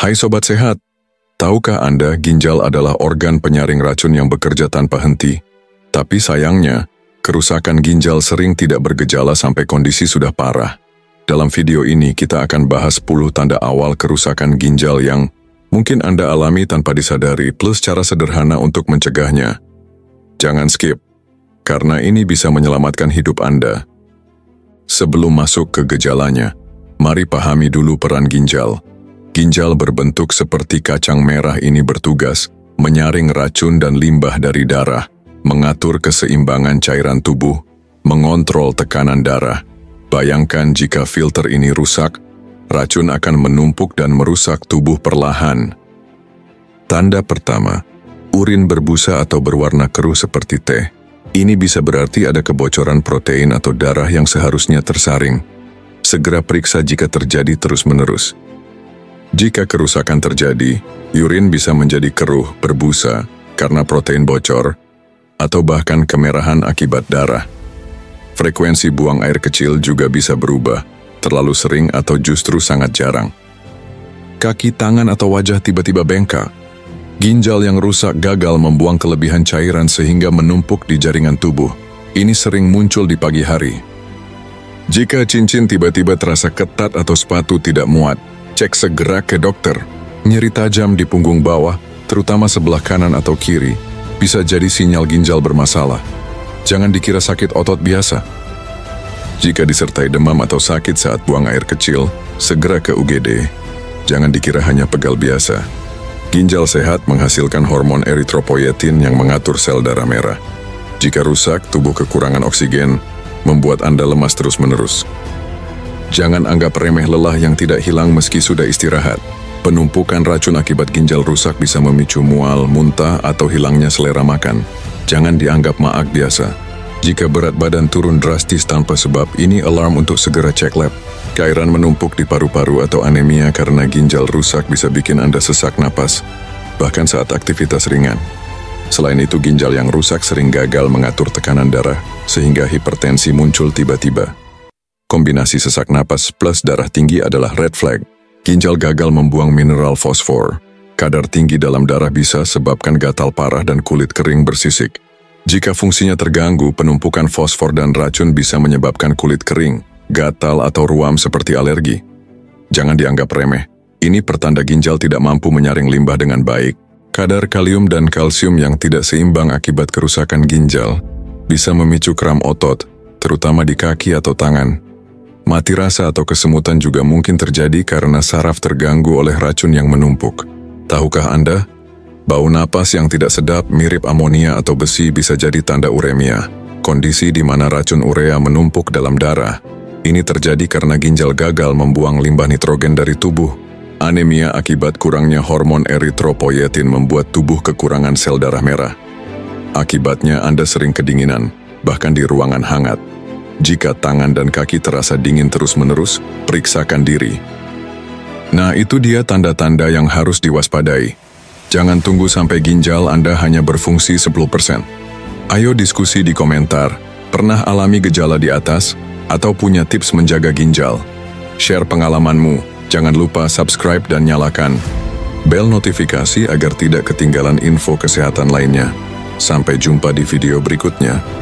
Hai Sobat Sehat, tahukah Anda ginjal adalah organ penyaring racun yang bekerja tanpa henti? Tapi sayangnya, kerusakan ginjal sering tidak bergejala sampai kondisi sudah parah. Dalam video ini kita akan bahas 10 tanda awal kerusakan ginjal yang mungkin Anda alami tanpa disadari plus cara sederhana untuk mencegahnya. Jangan skip, karena ini bisa menyelamatkan hidup Anda. Sebelum masuk ke gejalanya, mari pahami dulu peran ginjal. Ginjal berbentuk seperti kacang merah ini bertugas menyaring racun dan limbah dari darah, mengatur keseimbangan cairan tubuh, mengontrol tekanan darah. Bayangkan jika filter ini rusak, racun akan menumpuk dan merusak tubuh perlahan. Tanda pertama, urin berbusa atau berwarna keruh seperti teh. Ini bisa berarti ada kebocoran protein atau darah yang seharusnya tersaring. Segera periksa jika terjadi terus-menerus. Jika kerusakan terjadi, urin bisa menjadi keruh, berbusa, karena protein bocor, atau bahkan kemerahan akibat darah. Frekuensi buang air kecil juga bisa berubah, terlalu sering atau justru sangat jarang. Kaki, tangan, atau wajah tiba-tiba bengkak. Ginjal yang rusak gagal membuang kelebihan cairan sehingga menumpuk di jaringan tubuh. Ini sering muncul di pagi hari. Jika cincin tiba-tiba terasa ketat atau sepatu tidak muat, cek segera ke dokter. Nyeri tajam di punggung bawah, terutama sebelah kanan atau kiri, bisa jadi sinyal ginjal bermasalah. Jangan dikira sakit otot biasa. Jika disertai demam atau sakit saat buang air kecil, segera ke UGD. Jangan dikira hanya pegal biasa. Ginjal sehat menghasilkan hormon eritropoietin yang mengatur sel darah merah. Jika rusak, tubuh kekurangan oksigen, membuat Anda lemas terus-menerus. Jangan anggap remeh lelah yang tidak hilang meski sudah istirahat. Penumpukan racun akibat ginjal rusak bisa memicu mual, muntah, atau hilangnya selera makan. Jangan dianggap maag biasa. Jika berat badan turun drastis tanpa sebab, ini alarm untuk segera cek lab. Cairan menumpuk di paru-paru atau anemia karena ginjal rusak bisa bikin Anda sesak napas, bahkan saat aktivitas ringan. Selain itu, ginjal yang rusak sering gagal mengatur tekanan darah, sehingga hipertensi muncul tiba-tiba. Kombinasi sesak napas plus darah tinggi adalah red flag. Ginjal gagal membuang mineral fosfor. Kadar tinggi dalam darah bisa sebabkan gatal parah dan kulit kering bersisik. Jika fungsinya terganggu, penumpukan fosfor dan racun bisa menyebabkan kulit kering, gatal atau ruam seperti alergi. Jangan dianggap remeh. Ini pertanda ginjal tidak mampu menyaring limbah dengan baik. Kadar kalium dan kalsium yang tidak seimbang akibat kerusakan ginjal bisa memicu kram otot, terutama di kaki atau tangan. Mati rasa atau kesemutan juga mungkin terjadi karena saraf terganggu oleh racun yang menumpuk. Tahukah Anda? Bau napas yang tidak sedap mirip amonia atau besi bisa jadi tanda uremia, kondisi di mana racun urea menumpuk dalam darah. Ini terjadi karena ginjal gagal membuang limbah nitrogen dari tubuh. Anemia akibat kurangnya hormon eritropoietin membuat tubuh kekurangan sel darah merah. Akibatnya Anda sering kedinginan, bahkan di ruangan hangat. Jika tangan dan kaki terasa dingin terus-menerus, periksakan diri. Nah, itu dia tanda-tanda yang harus diwaspadai. Jangan tunggu sampai ginjal Anda hanya berfungsi 10%. Ayo diskusi di komentar, pernah alami gejala di atas, atau punya tips menjaga ginjal? Share pengalamanmu, jangan lupa subscribe dan nyalakan bel notifikasi agar tidak ketinggalan info kesehatan lainnya. Sampai jumpa di video berikutnya.